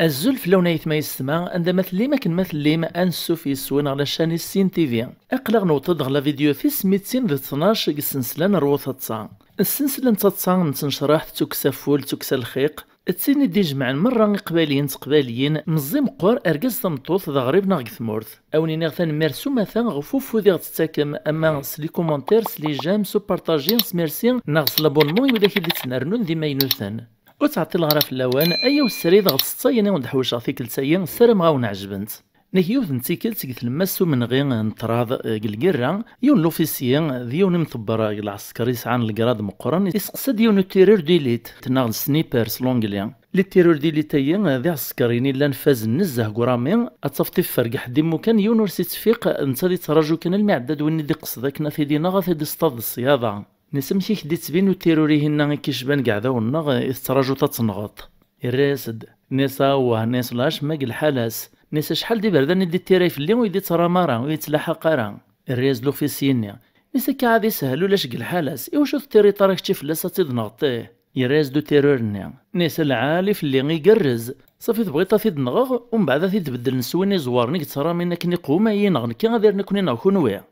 الزلف لون يثما يستمع عندما مثلي كنمثلي ما انسو في السوين على شان السين تيفي اقلق نوطد على فيديو في سميتين ذ 12 السلسله نروث تصا السلسله نتصا نتنشرح تكسا فول تكسا الخيق تسيني دي جمع مرة قباليين مزي مقور ارقز تمطوط ذا غريب ناغ ثمورث اوني نغثان ميرسو مثلا غفوفو ذي غتتاكم اما سلي كومونتير سلي جام سو بارطاجين سميرسي ناغس لابونمون يودا كي دي تنرنون دي ماينوثان وتعطي الغرف اللوان ايا والسريد غتصايني وندحوش عطيك لتايا سلام غاون عجبنت نكيوث نتيكل تيكت المسو من غير نطراض قلقرا يون لوفيسيان ديون مطبرا العسكري سعان القراد مقرن يسقسى ديون التيرور ديليت تناغ سنيبرز لونجليان لي تيرور ديليتايا ذي عسكريني لا نفاز نزه قرامي اتصفتي فرق حدي مكان يون ورسي تفيق نتا دي تراجو كان المعدد وين دي قصدك نافي دينا غاثي دي صطاد الصياده نسمشي كدي تبين تيروري هنا كيشبان قاعده ونغ يستراجو تتنغط الراسد نسا وناس لاش ماك الحالاس نسا شحال دي بردان يدي تيراي في الليل ويدي ترى مارا ويتلاحى قرا الرياز لوفيسيني نسا كعادي سهلو لاش الحالاس ايوا شوف تيري طارك تشي فلاسا تيدنغطيه يراز دو تيرورني نسا العالي في اللي يقرز صافي تبغيطا تيدنغغ ومن بعد تيتبدل نسويني زوارني ترى منا كني قوما ينغن كي غادي نكوني ناكونويا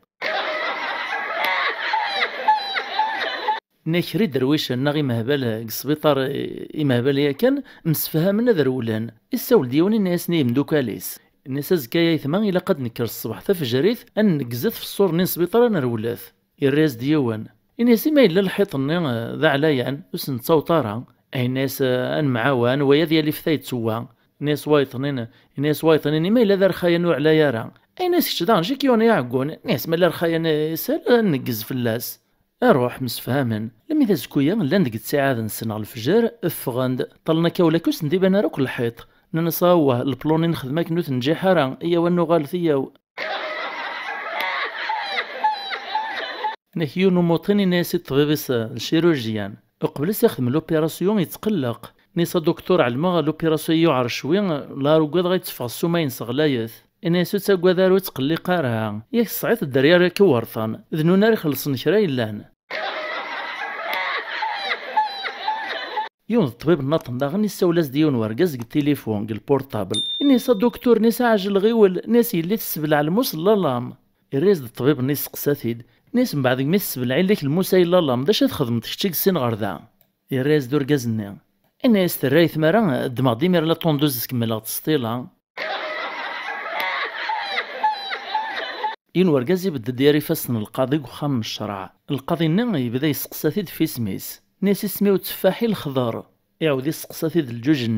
ناكري درويش ناغي مهبل السبيطار يمهبل يا كان مسفهمنا ذرولان السول ديوني الناس نيم دوكاليس الناس زكايا يثمان الى قد نكر الصباح تفجريت ان نكزت في الصور نين سبيطار نرولات الراس ديوان الناس ما الا الحيط ذا علايان وسن تصوطارا اي ناس ان معاوان ويا ديالي في ثايت سوا ناس وايطنين ما الا ذا رخايا نوع على يارا اي ناس كشدان جيكيون يعقون ناس ما الا رخايا سال نكز في اللاس اروح مسفهمن لم اذا زكويا لاندك ساعه نسنغ الفجر افغند طلنا كولاكوس نديب انا راك الحيط ننصاوه البلوني نخدمك كنوت نجي حرا ايا ونو غالثيا نحيو نموطيني ناسي الطبيبس الشيروجيان وقبل يخدم لوبيراسيون يتقلق نيسا دكتور علما لوبيراسيون يعر شوي لا رقاد غيتفغ السوما ينصغلايث الناس تاكوادارو تقلق راه ياك صعيت الدريار كورثان ذنو نار يخلصن كرا يلان يون الطبيب الناطن داغن يساولاس ديون ورقاز التليفون البورطابل نيسا دكتور نيسا عاجل غيول ناس اللي تسبلع الموس لالام الريز الطبيب نيس قساتيد ناس من بعد ما تسبلع لك الموسى لالام داش تخدم تشتيك السن غير ذا الريز دور كازني الناس ترايث مرا الدماغ ديمير لا طوندوز تكمل تسطيلا ين ورقازي بدا دياري فاسن القاضي وخام من الشرع القاضي نغي يبدا يسقساتيد في سميس ناس سميو تفاحي الخضار يعاود يسقساتيد الجوج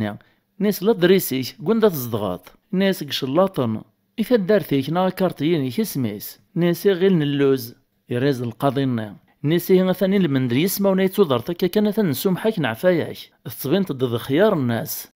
ناس لا دريسيك كوندا تصدغاط ناس كشلاطن إذا دارتيك نا كارتيين سميس ناس غير اللوز يريز القاضي ناس هي ثاني المندري يسماو نايتو دارتك كان ثنسوم حاك نعفاياك تبين تضد خيار الناس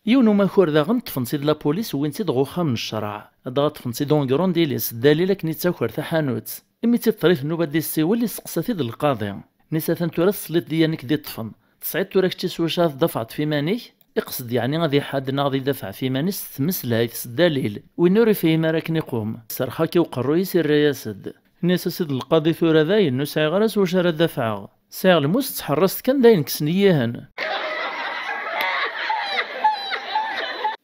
يونو ماكور داغن تفنسيد لا بوليس وين تيدغوخا من الشرع هذا تفنسيد دونكرون ديليس الدليل كني تاكر ثحانوت امي تطريف النوبه ديال السيول اللي سقساتي القاضي نسا ثنتورا السليط ديالك دي طفن تصعيد توراك تيسوشات دفعت في مانيك يقصد يعني غادي حد غادي يدفع في مانيس تمسلايت الدليل وين نوري فيه ما راكن يقوم سرخا كيوقرو يسير رياسد نسا سيد القاضي ثورا داين نو سايغ راس واش راه دافع سايغ الموس تحرست كان داين كسنياهن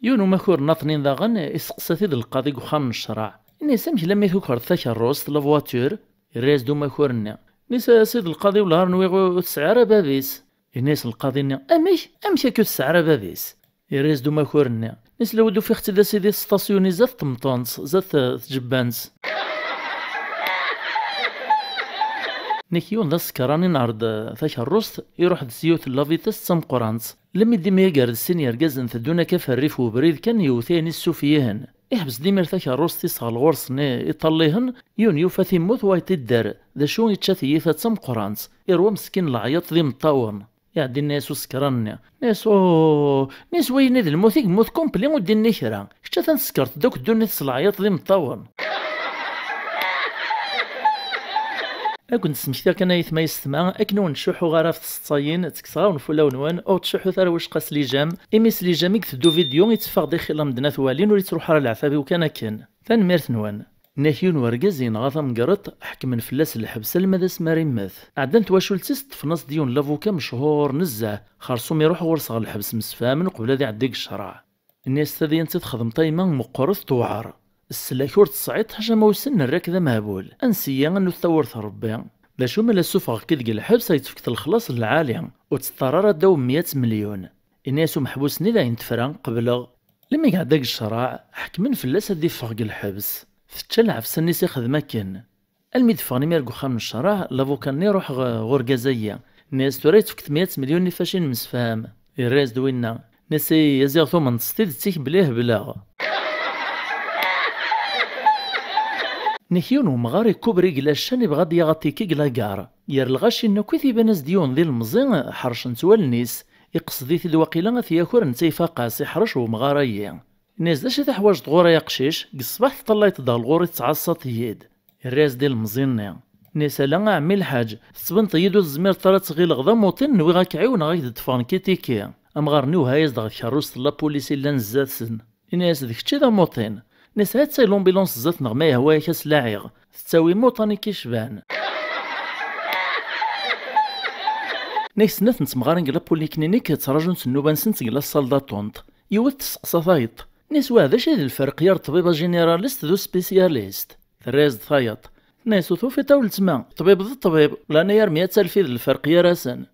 يونو ماكور ناطنين داغن يسقساتي القاضي وخام من الشرع نيسا مش لما يثوكر ثاك الروس لا فواتور الراس دو ماكورنا نيسا سيد القاضي ولا نويغو تسعر بابيس الناس القاضي امشي كو تسعر بابيس الراس دو ماكورنا نيس لو ودو في اختي دا سيدي ستاسيوني زات طمطونس زات تجبانس نيكيون دا سكراني نعرض ثاك الروس يروح دسيوت لافيتاس تسم قرانس لما ديما يقعد السن يرقازن ثدونا كيف الريف وبريد كان يوثيني السوفيهن يحبس ديما ثاك الروس تيصغى الغرس يطليهن يون يوفا تيموت وايت الدار ذا شو يتشاثي تسم قرانس يروى مسكين العياط ذي مطاون يعدي الناس وسكران ناس وين ذي الموت يموت كومبلي ودي النكرة شتا تنسكرت دوك دوني العياط ذي مطاون أكون سمشتي كان يثما يستمع أكنو نشوحو غارة في السطاين تكسغاو نفولا ونوان أو تشوحو ثار واش قاس لي جام إميس لي جام يكتدو فيديو يتفاق داخل مدنا ثوالين ولي تروح على العفابي وكان كان ثان ميرت نوان ناكيون ورقاز ينغا ثمقرط حكمن فلاس الحبس المداس ماريمث عدن تواشولتيس طفناس ديون لافوكا مشهور نزه خرصوم يروح غورصغ الحبس مسفامن قبل هذا يعديك الشرع. الناس تاذي انت تخدم طايمة مقرث توعر السلاك ور تصعيد حاجة موسن الراكدة مهبول انسيا انو تثورث ربي باش هما لا سوفغ كيدق الحبس يتفكت الخلاص للعالية وتسترار داو 100 مليون. الناس محبوسني ذا ينتفران قبل لما يعداك الشرع حكمن فلاس هادي فغق الحبس فتشلع في سنيس يخدم كان الميد فغني ميرقو خام الشرع لافوكان يروح غوركازية ناس توريت فكت 100 مليون نفاشين مسفام الراس دوينا ناس يزيغ من تصطيد تيك بليه بلاغ نكيون ومغاري كوبري قلاشان بغاد يغطيكي قلاقار يار الغاشي انو كيف يبانز ديون ذي المزين حرشن توالنيس يقصدي في الواقيلا ثياكور نتيفا قاسي حرش ومغارية الناس داش تحواج تغورا يقشيش الصباح طلعت دا الغوري تعصات يد الراس ديال المزيني ناس لا عمي الحاج تصبنت يدو الزمير طرات صغير غدا موطن نوي غاك عيون غاك دفان كيتيكي امغارني وهايز دا كاروس لا بوليسي لا نزات سن الناس ديك تشي دا موطن ناس هاد ساي لومبيلونس زات نغمايه هوايا كاس لاعيغ تساوي موطني كيشبان نيكس ناس نتمغارن قلا بوليكلينيك تراجون سنوبان سنت قلا الصالدا طونط يوت تسقسا ثايط ناس واذا شي الفرق يا طبيبه جينيراليست ذو سبيسياليست الراز ثايط ناس وثوفي تاول تما طبيب ضد طبيب لانا يا 100,000 في الفرق يا راسن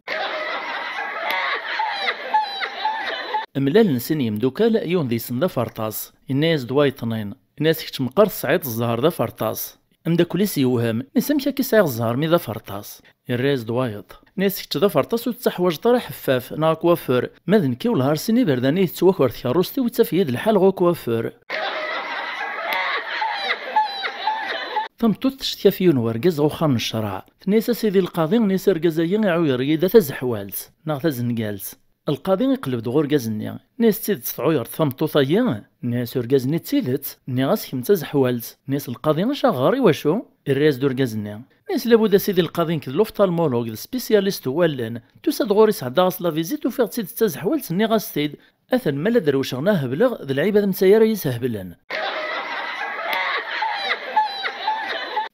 ملال نسين يمدوكال يون ذي سن ذا فرطاس الناس دوايطنين الناس كتش مقر سعيد الزهر ذا فرطاس امدا كوليس يوهم نسمك كي سايغ الزهر مي ذا فرطاس الراز دوايط ناس كتش ذا فرطاس وتحواج طرا حفاف نا كوافور ماذن كي والهار سيني برداني يتوكر ثياروستي وتفي يد الحال غو كوافور ثم تشتكى فيون ورقز غو خام الشرع ناس سيدي القاضي ناس رقزايا يعوير يدا تزحوالت نا تزنقالت القاضي يقلب دغور كازني ناس تزيد تعوير ثم طوطايا ناس ورقازني تزيدت ني غاس كيم تزحوالت ناس القاضي شاغاري واشو الراس دور كازني ناس لابد سيدي القاضي كلوفتالمولوج سبيسياليست ولن توسا دغور يسعد غاس لا فيزيت وفيغ تزيد تزحوالت ني غاس تيد اثن مالا دروشغناه بلغ ذا العباد متسايره يسهبلن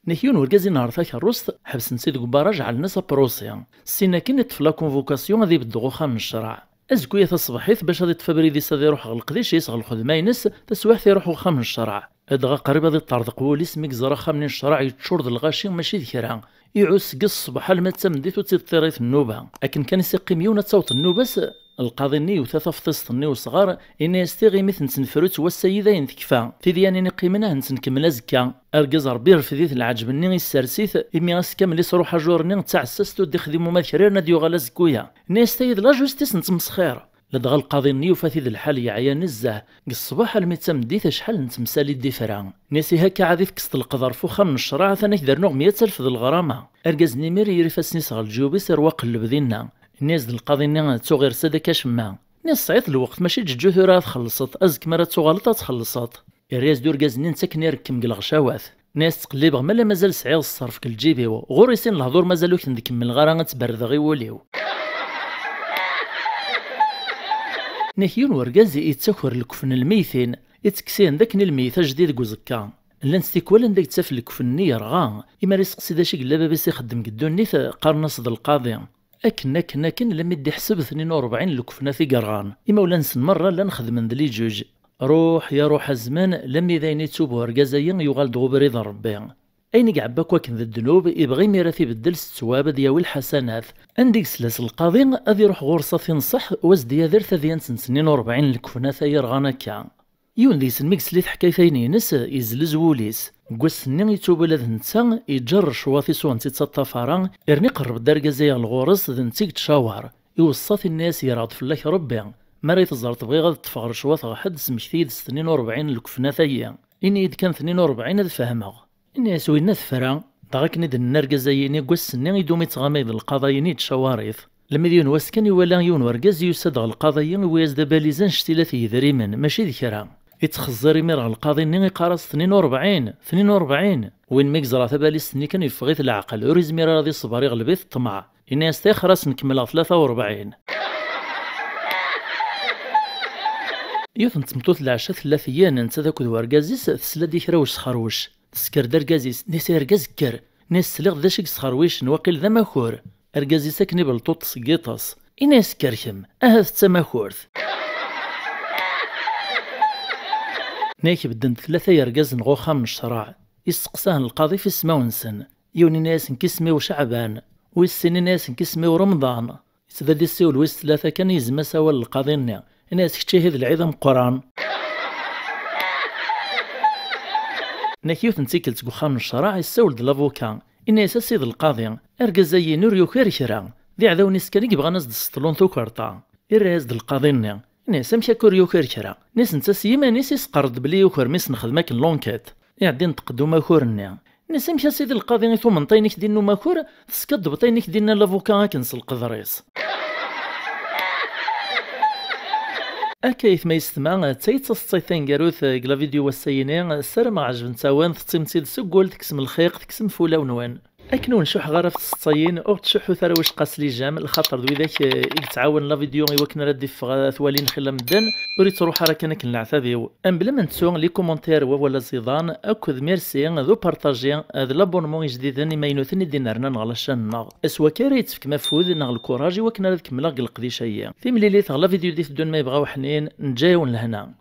نكيون ورقازي نهار ثاك الرست حبس نسيد قباراج على الناس بروسيا سينا كي نتفلا كونفوكاسيون غادي يبدغو خام الشرع ازكوية الصباحيت باش غادي تفبريدي سادي يروح غلقديش يسغ الخدمة ينس تسواح يروحو خام الشرع ادغا قريب غادي طردق ولي سميك زرا خامن الشرع يتشورد الغاشي ماشي ذكرها يعوس قص الصباح لما تسمديت وتزيد طيريت النوبة لكن كان يسقي ميونة تصوت النوبة القاضي ني وثلاثة فطيسط ني وصغار إن يستغي مثل نتنفروت والسيدة ينتكفى في دياني نقيمنا نتنكمل زكا أرقز ربي رفديت العجب ني السرسيث إمي غاسكامل يصرو حجور ني تاع السستو دي خدمو ماذكرير ناديو غالا زكويا نيستيد لا جوستيس نتمسخير لدغا القاضي ني وفاتي ذي الحال يعيا نزه الصباح الميتسام ديت شحال نتمسالي الدفران ناسي هكا عادي فكست القدر فوخا من الشراع ثانك درنو 100,000 ذي الغرامة أرقز نيمير يريفاسني صغال الجوبي سروا قلب ذينا الناس د القاضي ني تو غير سادا كاشما ناس صعيط الوقت ماشي تجو ثورا تخلصت ازك مرا تو غلطات تخلصت الرياس دور كازنين تاكن يركم الغشاوات ناس تقلب مالا مازال سعيد الصرف كالجيبي غور يسين الهضور مازالو كنكمل غرا تبرد غي وليو نكيون ورقازي يتسكر الكفن الميثين يتكسين ذاك الميث جديد كوزكا لان ستيكوالن داك تسافل الكفن يرغا اما ريسقسي داشي قلا بابيس يخدم قدو نيث قارنص د القاضي أكن لم يدي حسب 42 لكفنا في قرغان إما ولا نسن مرة لا نخدم ذلي جوج روح يا روح الزمان لم يذيني تسوب ورقازيا يغال دغوبري ذا ربي أين قعباك وكن ذا الذنوب يبغي ميراثي بدل ستواب دياوي الحسنات عندك سلاس القاضي غادي يروح غورصة في نصح وزديا ذر ثذيان سن 42 لكفنا ثاير غانكا يون ديس الميكس اللي تحكي فيني نس يزلز وليس قوس ني يتوب لا ذنتا يجر شواثي سوان تتصطفارا يرني قرب دركازيا الغورس ذنتيك تشاور يوصات الناس يراد فلاك ربي مري تزار تبغي غاد تفغر شواث واحد سمكتيد 42 لكفنا ثايا إني إذ كان 42 هذا فهمه إني سوينا ثفرا داك ند النركازيني قوس ني يدوم يتغامض القضايني تشاوريث لما ديون واسكن يولا يون وركاز يسد القضايا ويزد باليزان شتيلاتي ذريمن ماشي ذكرا يتخزر يمير القاضي ني قارص 42 وين ميكزرا ثباليس ني كان يفغيت العقل وريز ميرا غادي الصبر يغلبيت الطمع إني استيخرس نكمل 43 يوث نتمتوت العشاء ثلاثيان نتا ذاك وركازيس تسلا دي كرا واش تخروش تسكر دا ركازيس ناس ركاز كر ناس سلغ ذا شيك سخرويش نواقل ذا ماخور ركازي ساكني بلطوط سقيطاس إناس كركم أهث تماخورث ناك بدن ثلاثة يركاز نغوخا من الشراع يسقساهن القاضي في السماونسن يوني ناس نكسميو شعبان ويسيني ناس نكسميو رمضان يتبادي السيول ويس ثلاثة كان يزما سوا القاضي النيا ناس كتشاهد العظم قران ناكيوث نتيكل تقوخا من الشراع يساول د لافوكا الناس السيد القاضي اركزاي نوريو كير كرا ذي عذاو ناس كان يبغى ناس د السطلون ثوكرطا الراس د القاضي النيا ناس مشا كوريو كير كرا ناس نتا سيما ناس يسقرد بلي يوكر ميس نخدمك لونكيت يعدي نتقدو ماكور النيا ناس مشا سيد القاضي ثم نطينك دينو ماكور تسكد بطينك دينا لافوكا كنس القضريس أكيث ما يستمع تيتص تصيثين جاروث قلا فيديو والسينين سر ما عجب نتاوان تيمتيد سقول تكسم الخيق تكسم فولا ونوان أكنون شوح غرف الصين أو تشوحو ثروش قاس لي جام الخاطر ذوي ذاك يتعاون لا فيديو يوكنا ردي في ثوالين خلا مدن وريت تروح راه كانك العثاذيو ام بلا ما نتسون لي كومونتير ولا زيدان اكد ميرسي ذو بارطاجي هذا لابونمون جديد ما ينوثني دينارنا نغلا شان اسوا كاري تفك مفوذ نغ الكوراج وكنا نكمل القديشيه في ملي لا فيديو دي دون ما يبغاو حنين نجاون لهنا